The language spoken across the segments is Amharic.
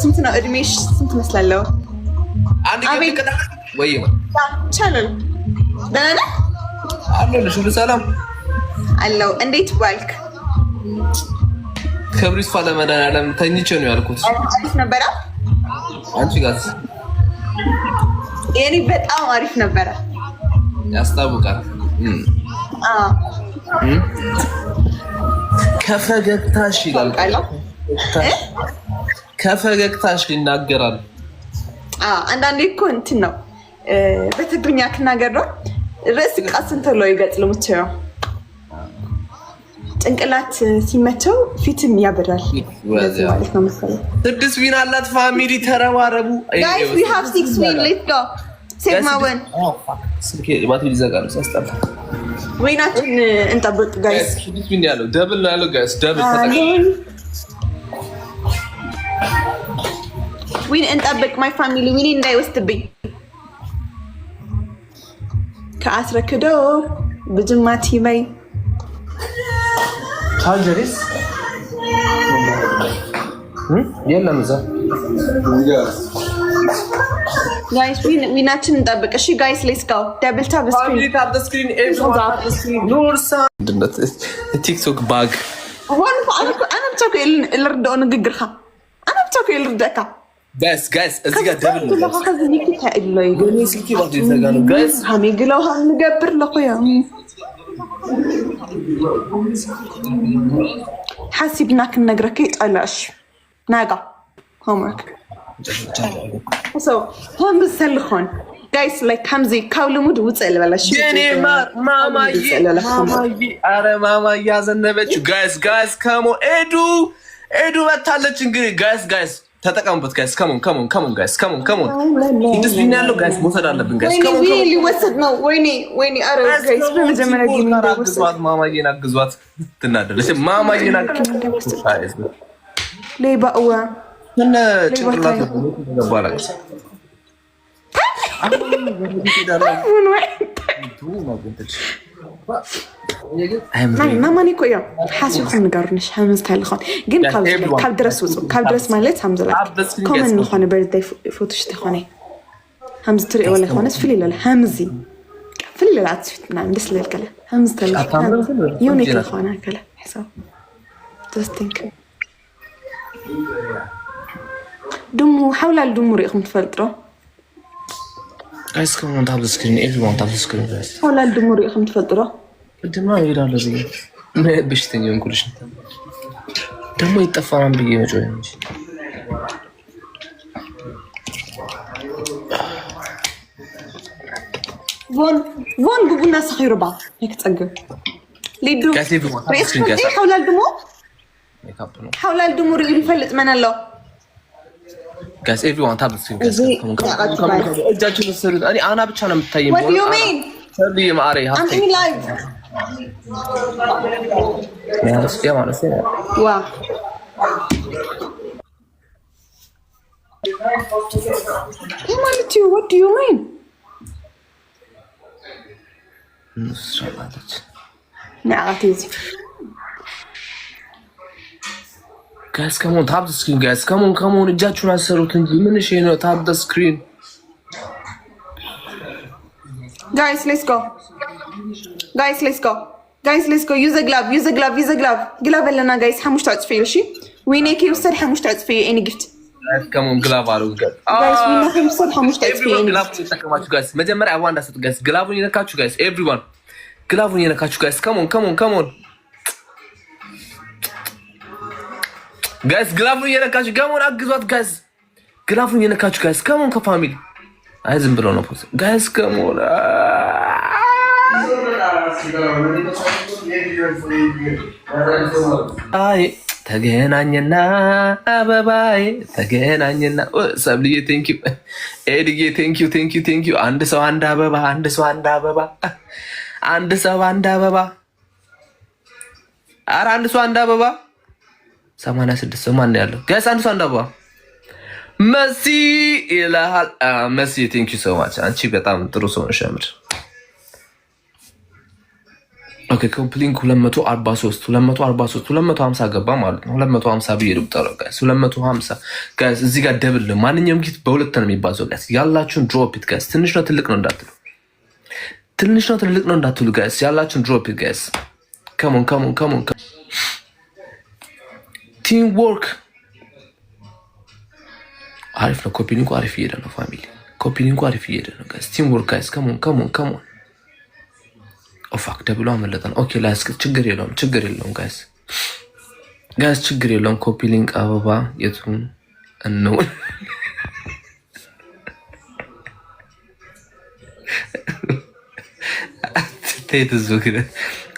ስንት ነው እድሜሽ? ስንት መስላለሁ? አቤት ወይ ቻናል ደህና ነህ? አለሁልሽ። ሁሉ ሰላም አለው። እንዴት ባልክ? ክብር ይስፋ ለመድኃኒዓለም። ተኝቼ ነው ያልኩት። አሪፍ ነበረ። አንቺ ጋርስ? የኔ በጣም አሪፍ ነበረ። ያስታውቃል። ከፈገግታሽ ይላል። ከፈገግታሽ ይናገራል። አንዳንዴ እኮ እንትን ነው በትግርኛ ክናገር ነው ርዕስ ቃስን ተብሎ ይገጽል ሙቸው ጭንቅላት ሲመቸው ፊትም ያበራል ማለት ነው መሰለኝ። 6 ዊን አላት ፋሚሊ ተረባረቡ። guys we have 6 win let's go save my win ስልኬ ባትሪ ይዘጋል ሲያስጠላ። ወይናችን እንጠብቅ ጋይስ። 6 ዊን ያለው ደብል ነው ያለው ጋይስ ደብል ተጠቅም ዊን እንጠብቅ ማይ ፋሚሊ ዊን እንዳይወስድብኝ ከአስረክዶ በጅማት ይበይ ቻርጀርስ የለም እዛ ጋይስ ዊናችን እንጠብቅ። እሺ ጋይስ ሌትስ ጎ ደብል ታፕ ስክሪን ኑርሳ ቲክቶክ ባግ انا بتاكل الردو نغغرخ انا بتاكل الردك ጋይስ እዚህ ጋር ደብል ነው خذني كتا الله يقول ስልኪ ባትሪ ይዘጋል ጋይስ هم يقولوا هم نقبر لخويا حاسبناك نغرك يطلعش ناقا homework so هم بسلخون guys like همزي ካውልሙድ ውጽል በላሽ የኔ ማማዬ አረ ማማዬ ያዘነበች ጋይስ ከሞ ኤዱ ወታለች እንግዲህ ጋይስ ተጠቀሙበት ጋይስ ከሞን ጋይስ ከሞን እንዴት ቢና ያለው ጋይስ መውሰድ አለብን ጋይስ ከሞን ሊወሰድ ነው ወይኔ አረ ጋይስ በመጀመሪያ ግን አግዟት ማማዬን አግዟት ትናደለች ማማዬን አግዟት ሌባዋ እና ጭንቅላት ገባላ ማማኒ እኮ ያው ሓሲኹም ንገሩንሽ ሃምዝ ታልኾን ግን ካብ ድረስ ውፁ ካብ ድረስ ማለት ሃምዝ ላይ ኮመን ዝኾነ በርዝዳይ ፎቶሽት ይኾነ ሃምዝ ትሪኦ ላይ ኾነስ ፍልይ ለለ ሃምዚ ፍልይ ለለ ኣትስፊት ምናምን ደስ ልብል ከለ ሃምዝ ታልኾን ዩኒክ ዝኾነ ከለ ሕሳብ just think ድሙ ሓውላል ድሙ ሪኢኹም ትፈልጥሮ guys come on tap the screen everyone tap the screen guys ሓውላል ድሙ ሪኢኹም ትፈልጥሮ ደማ ይላል እዚህ በሽተኛ እንኩልሽ ደሞ ይጠፋራም ብዬ ነው ጆይ እንጂ ቮን ጉቡና ሰኺሩባ ይክጸግብ ሊዱ ሓውላል ድሙ ሓውላል ድሙ ሪኢ ይፈልጥ መን ኣሎ guys everyone tap the screen guys come on እጃችሁን ወሰዱት እኔ አና ብቻ ነው የምታየኝ what do you mean ሰልይ ማሬ I'm in live ya ማለት ነው wow what do you mean نعطيك guys come on tap the screen guys come on እጃችሁን አሰሩት እንጂ ምን እሺ ነው tap the screen guys let's go use a glove glove لنا guys حمش تعطفي شي وينك يوصل حمش تعطفي any gift guys come on glove አሉ guys وينك يوصل حمش تعطفي glove ተጠቀማችሁ guys መጀመሪያ አዋንዳ ሰጡ guys ግላቡን ይነካችሁ guys everyone ግላቡን ይነካችሁ guys come on guys ግላቡን ይነካችሁ ገሞን አግዟት guys ግላቡን ይነካችሁ guys come on ከፋሚሊ አይ ዝም ብሎ ነው ፖስ guys come on አይ ተገናኘና አበባዬ ተገናኘና ሰብልዬ ቴንክ ዩ ኤድዬ ቴንክ ዩ አንድ ሰው አንድ አበባ ኧረ አንድ ሰው አንድ አበባ 86 ሰው ማን ያለው ጋይስ አንድ ሰው አንድ አበባ መሲ ይላል መሲ ቴንክ ዩ ሶ ማች አንቺ በጣም ጥሩ ሰው ነሽ አምር ኦኬ ኮምፕሊንክ 243 250 ገባ ማለት ነው። 250 ብዬ ልቁጠረው ጋይስ 250 ጋይስ። እዚህ ጋር ደብል ነው። ማንኛውም ጊዜ በሁለት ነው የሚባዘው ጋይስ። ያላችሁን ድሮፕ ኢት ጋይስ። ትንሽ ነው ትልቅ ነው እንዳትሉ፣ ትንሽ ነው ትልቅ ነው እንዳትሉ ጋይስ። ያላችሁን ድሮፕ ኢት ጋይስ። ካም ኦን ቲም ወርክ አሪፍ ነው። ኮፒሊንኩ አሪፍ እየሄደ ነው ፋሚሊ፣ ኮፒሊንኩ አሪፍ እየሄደ ነው ጋይስ። ቲም ወርክ ጋይስ። ካም ኦን ኦፋክ ደብሎ አመለጠን። ኦኬ ላስክ ችግር የለውም ጋይስ ችግር የለውም። ኮፒ ሊንክ አበባ የቱን ነው ተይተዙክ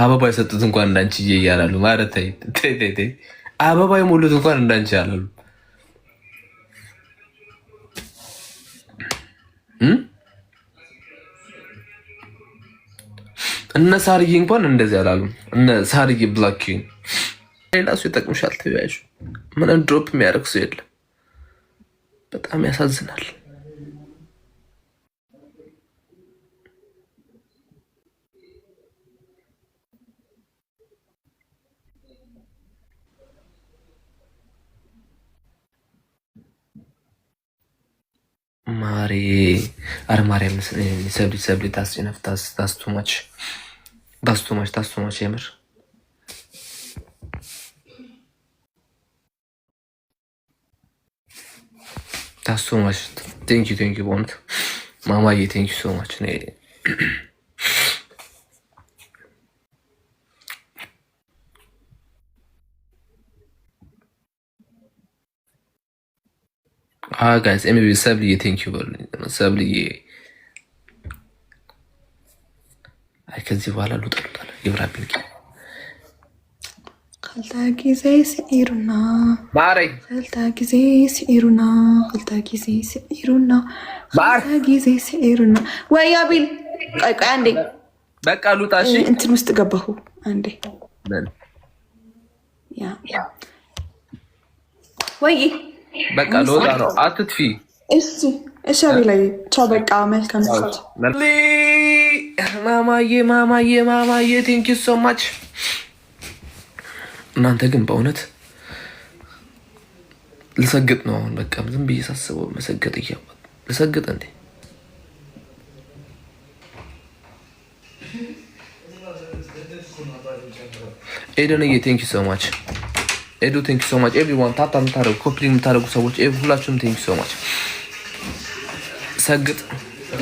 አበባ የሰጡት እንኳን እንዳንቺ እያላሉ ማለት ተይ አበባ የሞሉት እንኳን እንዳንቺ ያላሉ እነ ሳርዬ እንኳን እንደዚህ አላሉ። እነ ሳርዬ ብላክ ሌላሱ ይጠቅምሻል ተያይሽ ምን ድሮፕ የሚያደርግ ሰው የለም። በጣም ያሳዝናል። ማሪ አርማሪያም ሰብሊ ታስጭነፍ ታስቱማች የምር ታስቱማች ቴንክ ዩ በእውነት ማማዬ ቴንክ ዩ ሶ ማች። ጋይስ ኤምቢ ሰብልዬ ቴንክ ዩ በሉኝ። ሰብልዬ አይ ከዚህ በኋላ ሉጣ ይብራብኝ خلتا ጊዜ ሲሩና ማረይ خلታ ጊዜ ሲሩና ወይ አቢል ቆይ አንዴ በቃ ሉጣ። እሺ እንትን ውስጥ ገባሁ አንዴ ወይ በቃ ሎጣ ነው አትጥፊ። እሺ አቢል ላይ ቻው በቃ መልካም ማማዬ ቴንክ ዩ ሶ ማች። እናንተ ግን በእውነት ልሰግጥ ነው አሁን። በቃ ዝም ብዬ ሳስበው መሰገጥ እያወጥ ልሰግጥ እንዴ? ኤደንዬ ቴንክ ዩ ሶ ማች። ኤዱ ቴንክ ዩ ሶ ማች። ኤቭሪዋን ታታ የምታደርጉ ኮፕሊንግ የምታደርጉ ሰዎች ሁላችሁም ቴንክ ዩ ሶ ማች። ሰግጥ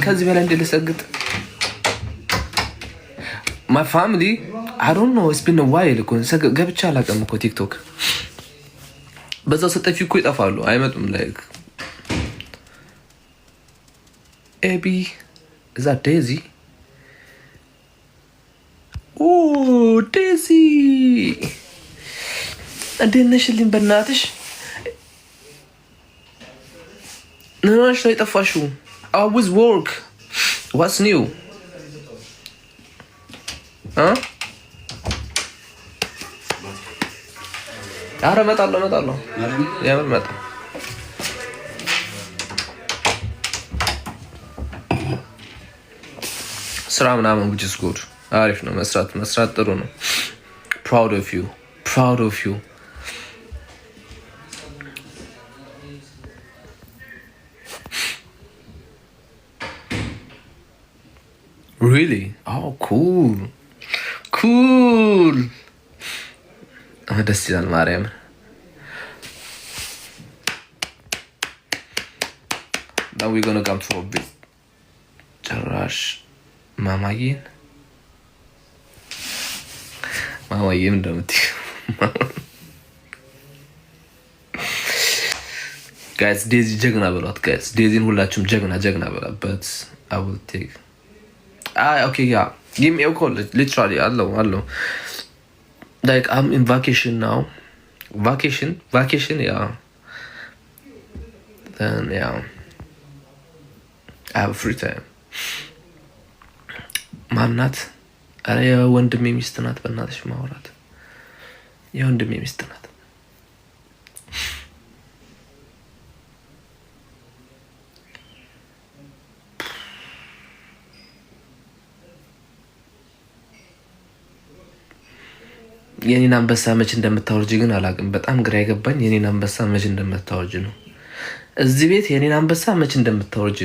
ከዚህ በላይ እንዴ ልሰግጥ? ማይ ፋሚሊ አይ ዶንት ኖ ኢትስ ቢን ዋይል እኮ ገብቼ አላውቅም እኮ ቲክቶክ። በዛው ስጠፊ እኮ ይጠፋሉ አይመጡም። ላይክ ኤቢ እዛ ዴዚ ዴዚ እንዴት ነሽልኝ? በእናትሽ ነናሽ ነው የጠፋሽው? always work what's new ኧረ እመጣለሁ የምር እመጣለሁ። ስራ ምናምን which is good አሪፍ ነው። መስራት ጥሩ ነው። proud of you really oh cool ደስ ይላል። ማርያም now we're gonna come to a bit ጭራሽ ማማዬን እንደምትይ ጋይስ ዴዚ ጀግና በሏት። ጋይስ ዴዚን ሁላችሁም ጀግና በሏት። I will take okay yeah give me a call literally hello like I'm in vacation now. Vacation yeah. Then yeah I have free time. ማናት? አረ የወንድሜ ሚስት ናት። በእናትሽ ማውራት የወንድሜ ሚስት ናት። የኔን አንበሳ መች እንደምታወርጅ ግን አላውቅም። በጣም ግራ የገባኝ የኔን አንበሳ መች እንደምታወርጅ ነው። እዚህ ቤት የኔን አንበሳ መች እንደምታወርጅ